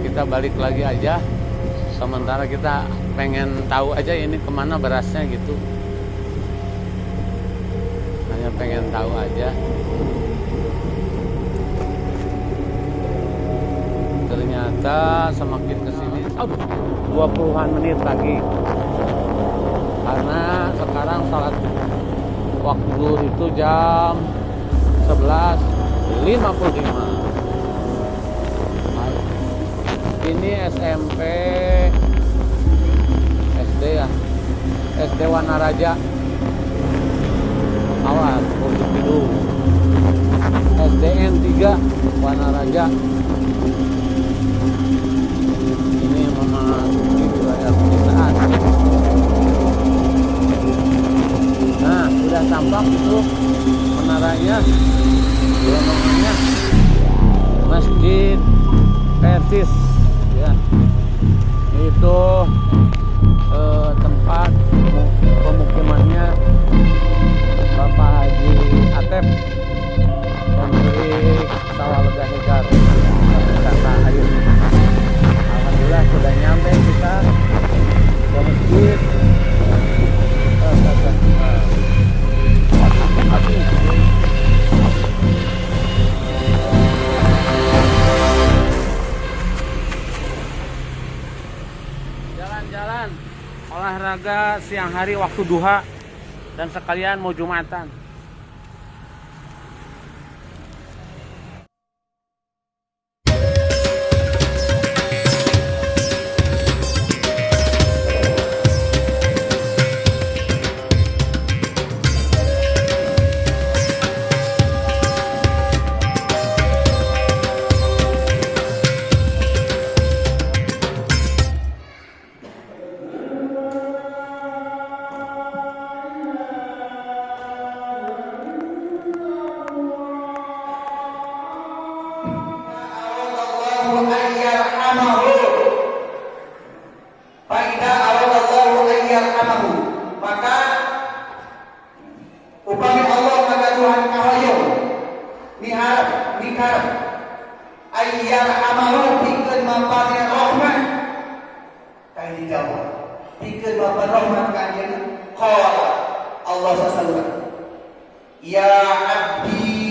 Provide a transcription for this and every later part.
Kita balik lagi aja. Sementara kita pengen tahu aja ini kemana berasnya gitu. Hanya pengen tahu aja. Ternyata semakin kesini 20-an menit lagi. Karena sekarang salat waktu zuhur itu jam 11.55. Ini SMP SD ya, SD Wanaraja. Awas, untuk hidung. SDN 3 Wanaraja. Ini memasuki wilayah pedesaan. Nah, sudah tampak itu menaranya, gelondongannya. Masjid Persis. Ya, itu tempat pemukimannya Bapak Haji Atep, pemilik sawah Lega Hegar, kata air. Alhamdulillah sudah nyampe kita ke masjid. Jalan-jalan olahraga siang hari waktu duha dan sekalian mau Jumatan. Maka upami Allah maka Tuhan kahayu miharap ayyarhamahu pikeun mapane rahmat kain dijawab pikeun mapane rahmat kanjeun qala Allah sallallahu ya abdi.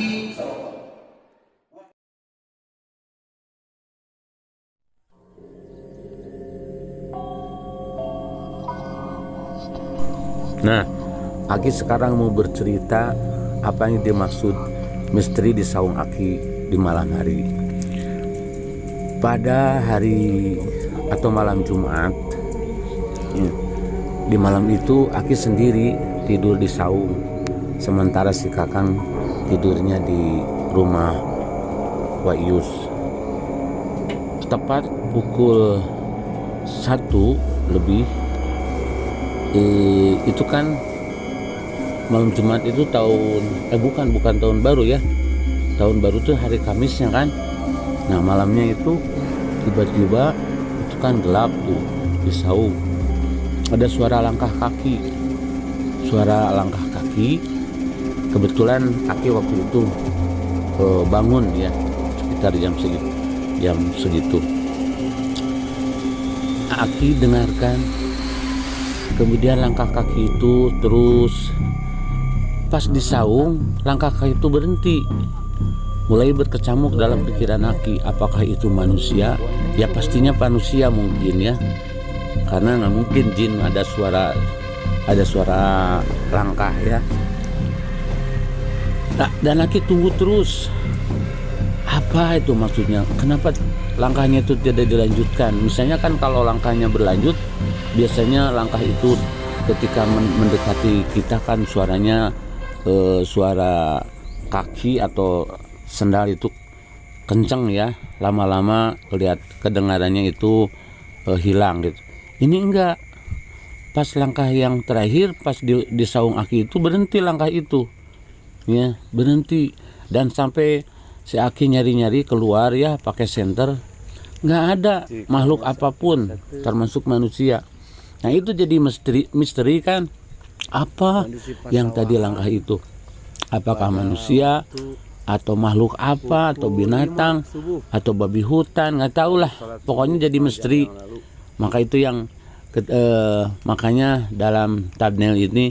Nah, Aki sekarang mau bercerita apa yang dimaksud misteri di saung Aki di malam hari. Pada hari atau malam Jumat, ya, di malam itu Aki sendiri tidur di saung, sementara si Kakang tidurnya di rumah Wayus. Tepat pukul 1 lebih. Itu kan malam Jumat itu bukan tahun baru ya. Tahun baru tuh hari Kamisnya kan. Nah, malamnya itu tiba-tiba itu kan gelap tuh di saung. Ada suara langkah kaki. Kebetulan Aki waktu itu bangun ya sekitar jam segitu. Aki dengarkan. Kemudian langkah kaki itu terus pas di saung, langkah kaki itu berhenti. Mulai berkecamuk dalam pikiran Aki, apakah itu manusia? Ya pastinya manusia mungkin ya. Karena nggak mungkin jin ada suara langkah ya. Nah, dan Aki tunggu terus. Apa itu maksudnya? Kenapa langkahnya itu tidak dilanjutkan? Misalnya kan kalau langkahnya berlanjut, biasanya langkah itu ketika mendekati kita kan suaranya suara kaki atau sendal itu kenceng ya. Lama-lama kedengarannya itu hilang gitu. Ini enggak. Pas langkah yang terakhir, pas di saung Aki itu berhenti langkah itu. Ya, berhenti. Dan sampai si Aki nyari-nyari keluar ya pakai senter, nggak ada makhluk apapun termasuk manusia. Nah itu jadi misteri kan, apa yang tadi langkah itu? Apakah manusia atau makhluk apa atau binatang atau babi hutan, nggak tahu lah, pokoknya jadi misteri. Maka itu yang makanya dalam thumbnail ini,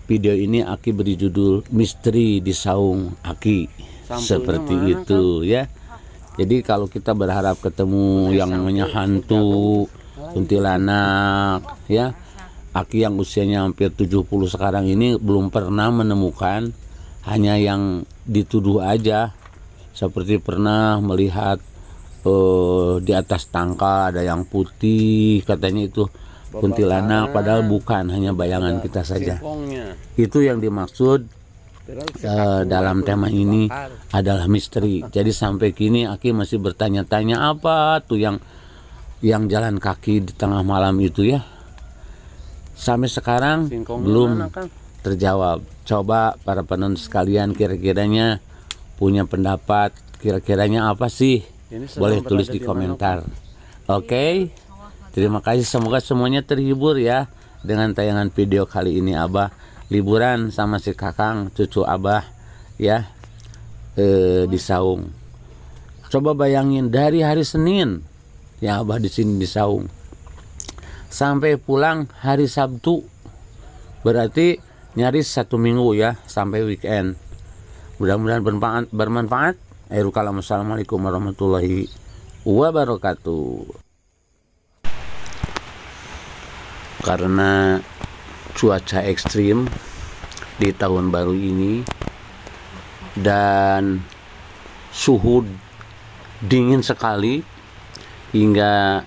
video ini Aki beri judul Misteri di Saung Aki. Seperti itu ya. Jadi kalau kita berharap ketemu yang namanya hantu, kuntilanak ya, Aki yang usianya hampir 70 sekarang ini belum pernah menemukan, hanya yang dituduh aja. Seperti pernah melihat di atas tangka ada yang putih, katanya itu kuntilanak, padahal bukan, hanya bayangan kita saja. Itu yang dimaksud dalam tema ini adalah misteri. Jadi sampai kini Aki masih bertanya-tanya apa tuh yang jalan kaki di tengah malam itu ya. Sampai sekarang belum terjawab. Coba para penonton sekalian kira-kiranya punya pendapat, kira-kiranya apa sih? Boleh tulis di komentar. Oke. Terima kasih, semoga semuanya terhibur ya dengan tayangan video kali ini. Abah liburan sama si Kakang cucu Abah ya di Saung. Coba bayangin dari hari Senin ya Abah di sini di Saung sampai pulang hari Sabtu, berarti nyaris 1 minggu ya sampai weekend. Mudah-mudahan bermanfaat. Assalamualaikum warahmatullahi wabarakatuh. Karena cuaca ekstrim di tahun baru ini dan suhu dingin sekali hingga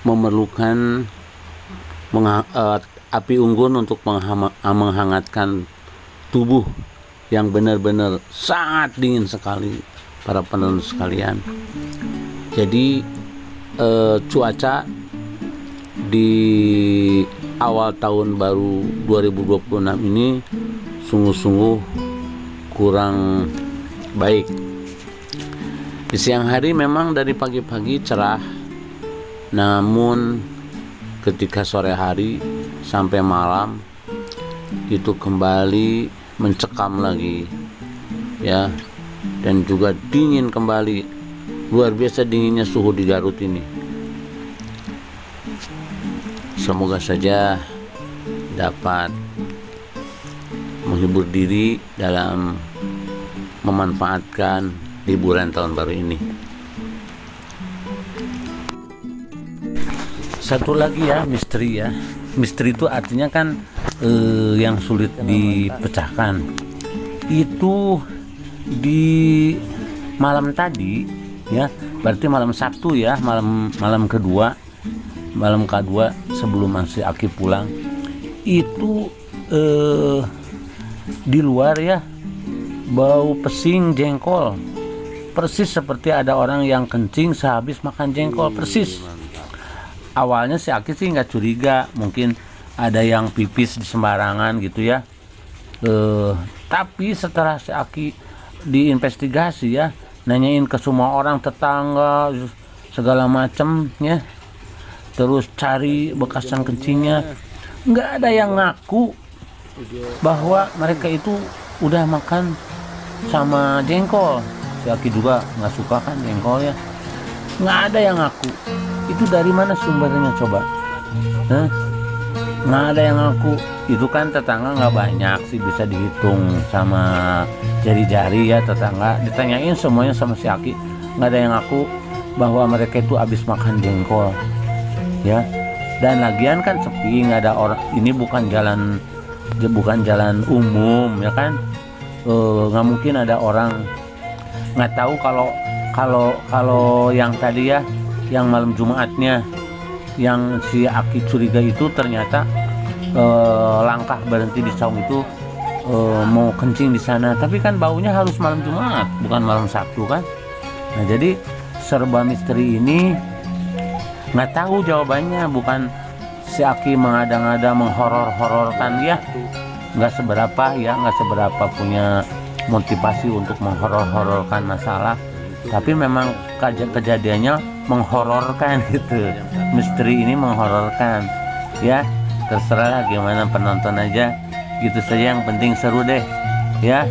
memerlukan api unggun untuk menghangatkan tubuh yang benar-benar sangat dingin sekali para penonton sekalian. Jadi cuaca di awal tahun baru 2026 ini sungguh-sungguh kurang baik. Di siang hari memang dari pagi-pagi cerah, namun ketika sore hari sampai malam itu kembali mencekam lagi ya, dan juga dingin kembali. Luar biasa dinginnya suhu di Garut ini. Semoga saja dapat menghibur diri dalam memanfaatkan liburan tahun baru ini. Satu lagi ya, misteri ya. Misteri itu artinya kan yang sulit dipecahkan. Itu di malam tadi ya, berarti malam Sabtu ya, malam kedua sebelum si Aki pulang itu di luar ya bau pesing jengkol, persis seperti ada orang yang kencing sehabis makan jengkol, persis. Awalnya si Aki sih nggak curiga, mungkin ada yang pipis di sembarangan gitu ya, tapi setelah si Aki diinvestigasi ya, nanyain ke semua orang, tetangga segala macem ya, terus cari bekasan kencingnya, nggak ada yang ngaku bahwa mereka itu udah makan sama jengkol. Si Aki juga nggak suka kan jengkol ya, nggak ada yang ngaku. Itu dari mana sumbernya coba? Nggak ada yang ngaku. Itu kan tetangga nggak banyak sih, bisa dihitung sama jari-jari ya tetangga. Ditanyain semuanya sama si Aki, nggak ada yang ngaku bahwa mereka itu habis makan jengkol ya. Dan lagian kan sepi, nggak ada orang. Ini bukan jalan umum ya kan, nggak mungkin ada orang. Nggak tahu kalau yang tadi ya, yang malam Jumatnya yang si Aki curiga itu ternyata langkah berhenti di Saung itu mau kencing di sana, tapi kan baunya harus malam Jumat bukan malam Sabtu kan. Nah jadi serba misteri ini nggak tahu jawabannya. Bukan si Aki mengada-ngada menghoror-hororkan ya, nggak seberapa punya motivasi untuk menghoror-hororkan masalah, tapi memang kejadiannya menghororkan gitu. Misteri ini menghororkan ya, terserah gimana penonton aja gitu saja, yang penting seru deh ya.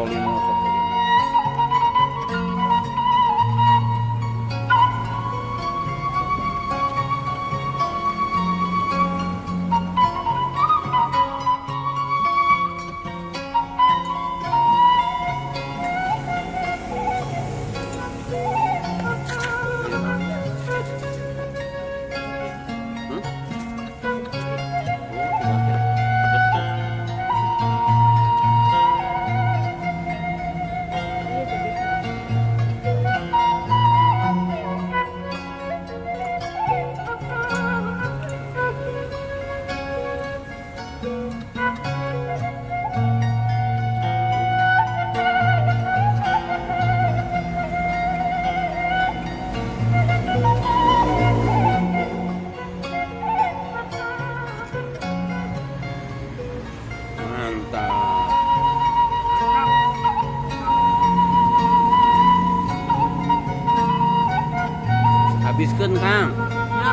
Sopolino, Sopolino. Habiskan Kang,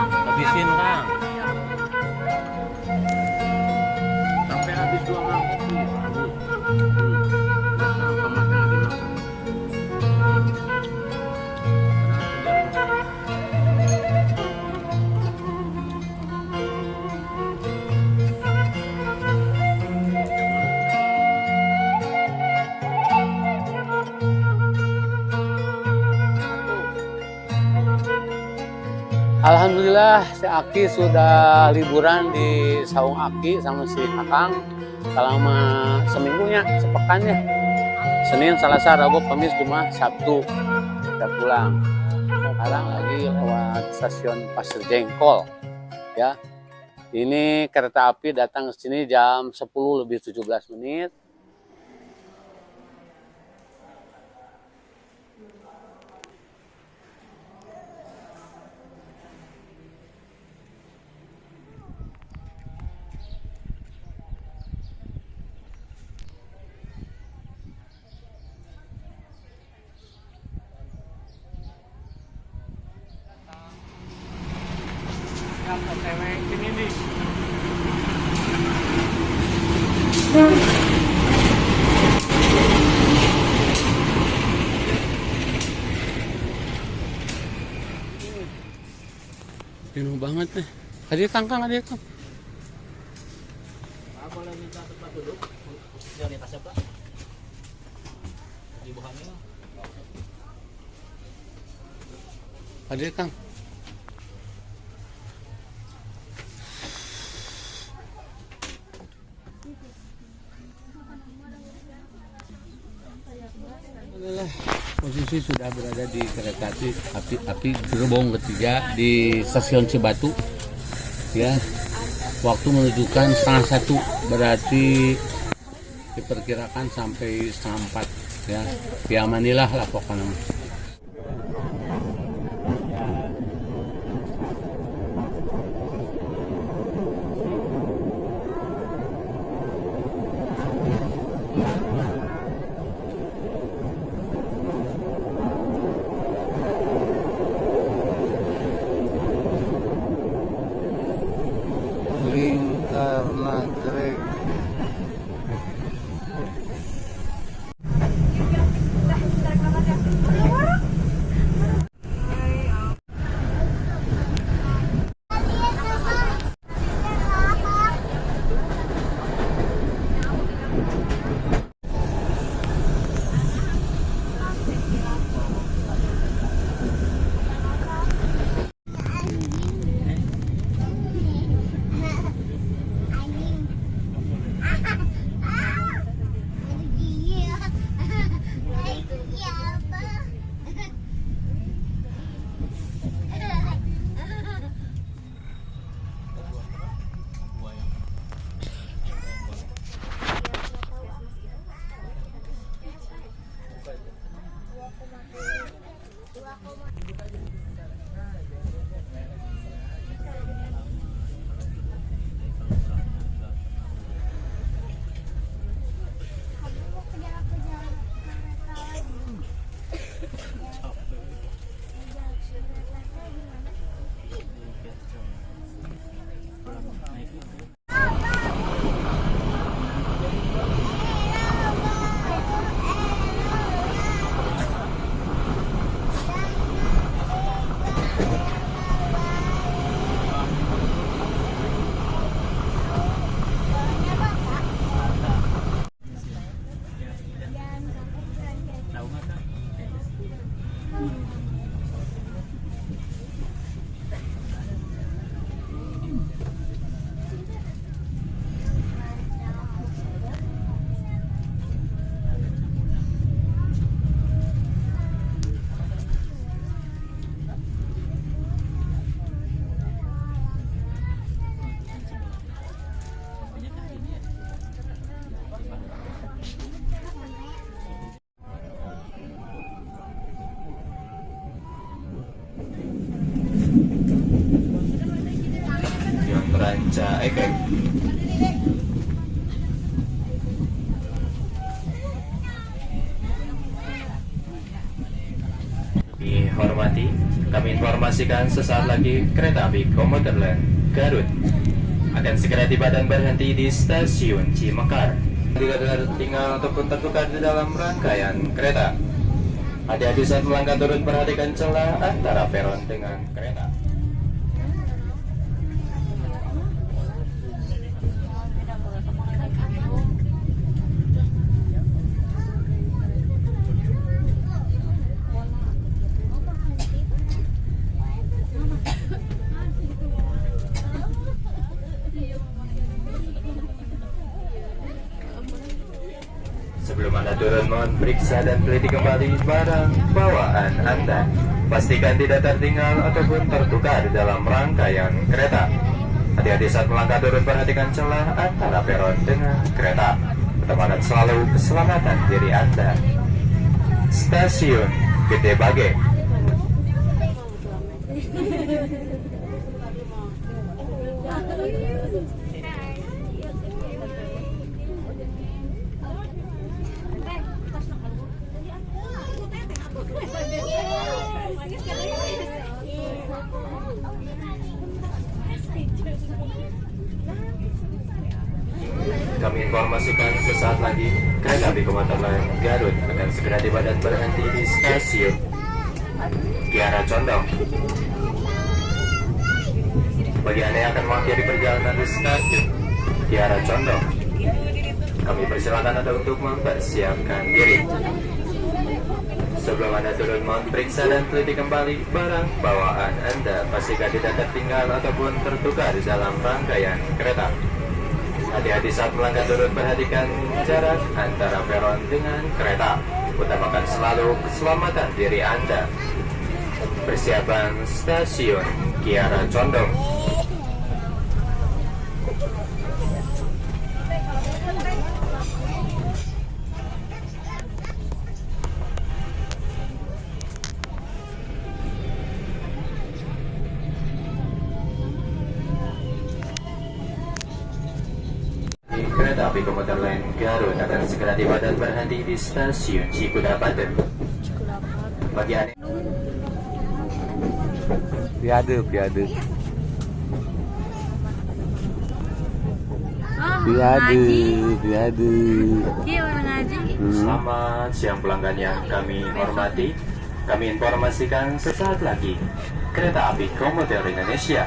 habisin Kang, sampai habis 2 mangkok nih, bagus. Nah, tomatnya dimakan. Alhamdulillah si Aki sudah liburan di saung Aki sama si Kakang selama seminggunya, sepekannya. Senin, Selasa, Rabu, Kamis, Jumat, Sabtu udah pulang. Sekarang lagi lewat stasiun Pasir Jengkol. Ya, ini kereta api datang ke sini jam 10:17. Penuh banget nih. Hadir Kang, hadir Kang. Boleh minta tempat duduk? Jangan di atasnya, Pak. Di bawahnya. Hadir Kang. Posisi sudah berada di kereta api gerbong ketiga di stasiun Cibatu. Ya, waktu menunjukkan 1:30, berarti diperkirakan sampai 3:30. Ya, diamanilah lah pokoknya. Lingkar Nagrek. Ca Ekek. Dihormati, kami informasikan sesaat lagi kereta api Komuter Lain Garut akan segera tiba dan berhenti di stasiun Cimekar. Jika tinggal ataupun tertukar di dalam rangkaian kereta, hati-hati saat melangkah turut perhatikan celah antara peron dengan kereta. Sebelum Anda turun, mohon periksa dan teliti kembali barang bawaan Anda. Pastikan tidak tertinggal ataupun tertukar di dalam rangkaian kereta. Hati-hati saat melangkah turun, perhatikan celah antara peron dengan kereta. Utamakan selalu keselamatan diri Anda. Stasiun Gede Bage. Kami informasikan sesaat lagi kereta api Komuter Lain Garut akan segera tiba dan berhenti di stasiun Kiara Condong. Bagi Anda yang akan mengakhiri perjalanan di stasiun Kiara Condong, kami persilakan Anda untuk mempersiapkan diri. Sebelum Anda turun, mohon periksa dan teliti kembali barang bawaan Anda. Pastikan tidak tertinggal ataupun tertukar di dalam rangkaian kereta. Hati-hati saat melangkah turun, perhatikan jarak antara peron dengan kereta. Utamakan selalu keselamatan diri Anda. Persiapan stasiun Kiara Condong. Kereta api Komuter Lain Garut akan segera tiba dan berhenti di stasiun Cikudapat. Bagi Anda Piade. Selamat siang pelanggan yang kami hormati. Kami informasikan sesaat lagi kereta api Komuter Indonesia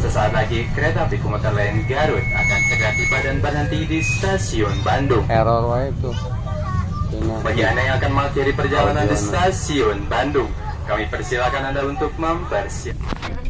sesaat lagi kereta api Komuter Lain Garut akan segera tiba dan berhenti di stasiun Bandung. Error wae itu. Bagi Anda yang akan mengakhiri perjalanan di stasiun Bandung, kami persilakan Anda untuk mempersiapkan.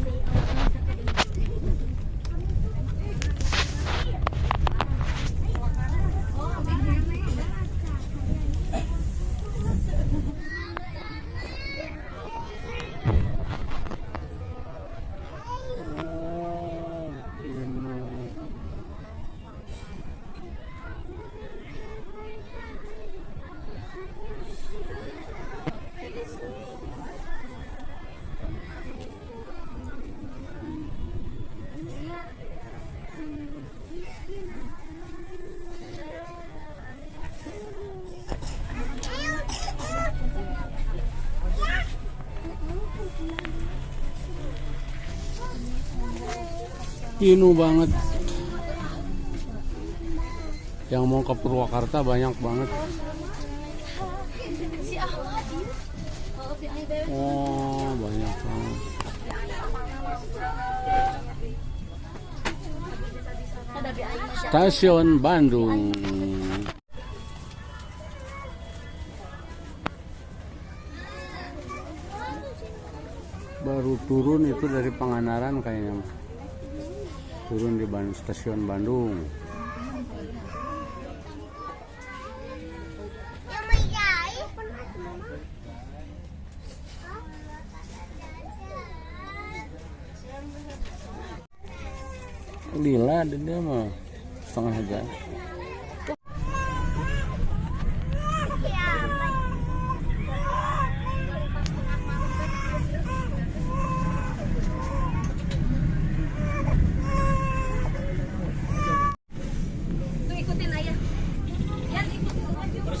Inu banget. Yang mau ke Purwakarta banyak banget. Oh, banyak banget. Stasiun Bandung. Baru turun itu dari Pangandaran kayaknya. Turun di stasiun Bandung. Lila dia mah setengah jam.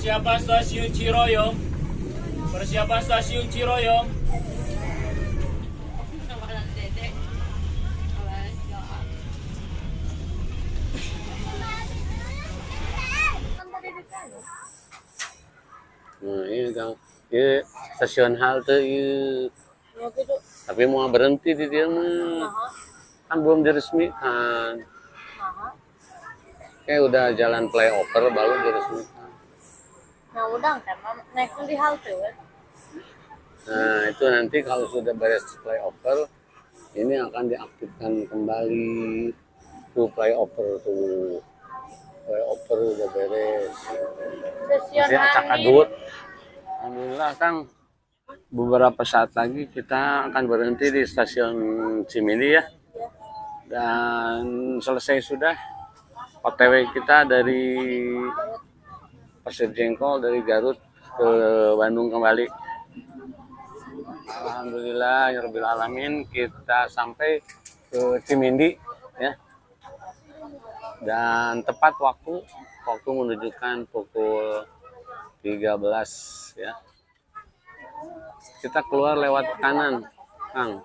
Persiapan stasiun Ciroyom. Persiapan stasiun Ciroyom. Nah, ini Kang. Ini stasiun halte ini. Tapi mau berhenti di dia mah. Kan belum diresmikan. Kayak udah jalan flyover baru diresmikan. Nah udah kan naik di halte kan. Nah, itu nanti kalau sudah beres flyover, ini akan diaktifkan kembali tuh flyover tuh. Flyover udah beres. Stasiun Masih acak angin. adut. Alhamdulillah Kang, beberapa saat lagi kita akan berhenti di stasiun Cimindi ya. Dan selesai sudah OTW kita dari Pasir Jengkol dari Garut ke Bandung kembali. Alhamdulillah ya Rabbil Alamin, kita sampai ke Cimindi ya. Dan tepat waktu menunjukkan pukul 13 ya. Kita keluar lewat kanan, Kang.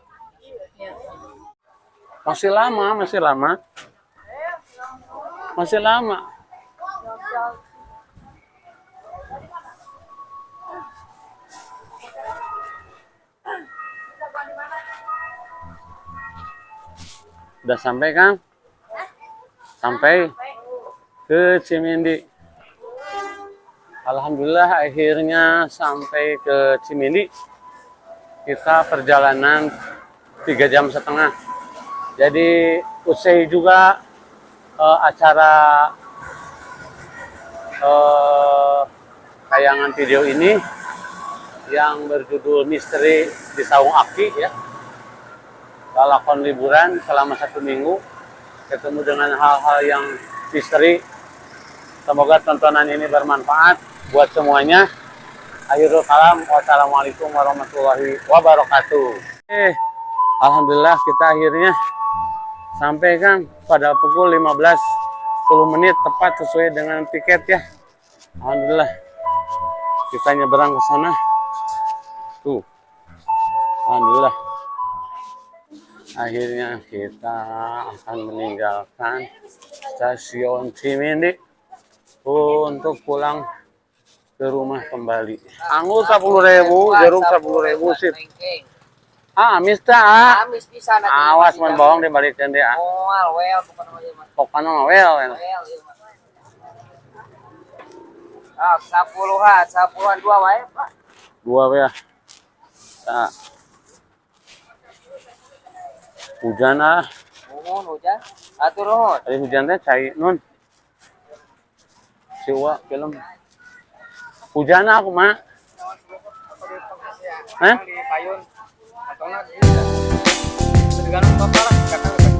Masih lama. Masih lama. Udah sampai, Kang? Sampai ke Cimindi. Alhamdulillah akhirnya sampai ke Cimindi. Kita perjalanan 3,5 jam. Jadi usai juga acara tayangan video ini yang berjudul Misteri di Saung Aki ya. Lakon liburan selama 1 minggu, ketemu dengan hal-hal yang misteri. Semoga tontonan ini bermanfaat buat semuanya. Akhirul kalam, wassalamualaikum warahmatullahi wabarakatuh. Alhamdulillah kita akhirnya sampai Kang pada pukul 15:10 tepat sesuai dengan tiket ya. Alhamdulillah kita nyeberang ke sana. Tuh, alhamdulillah. Akhirnya kita akan meninggalkan stasiun Cimindi untuk pulang ke rumah kembali. Anggur 10.000, jeruk 10.000 sip. Amis ta. Amis bisa nanti. Awas mun bohong dibalikkeun deh. Moal wel bukan wel mah. Pokoknya wel. Wel ieu mah. Ah, 10-an 2 wae, Pak. 2 ya. Nah. Hujan ah. Nuhun hujan. Atur nuhun. Tadi hujan teh cai nun. Siwa film. Hujan aku mah. Hah? Di payun. Atau na. Tergantung bapak lah, kakak.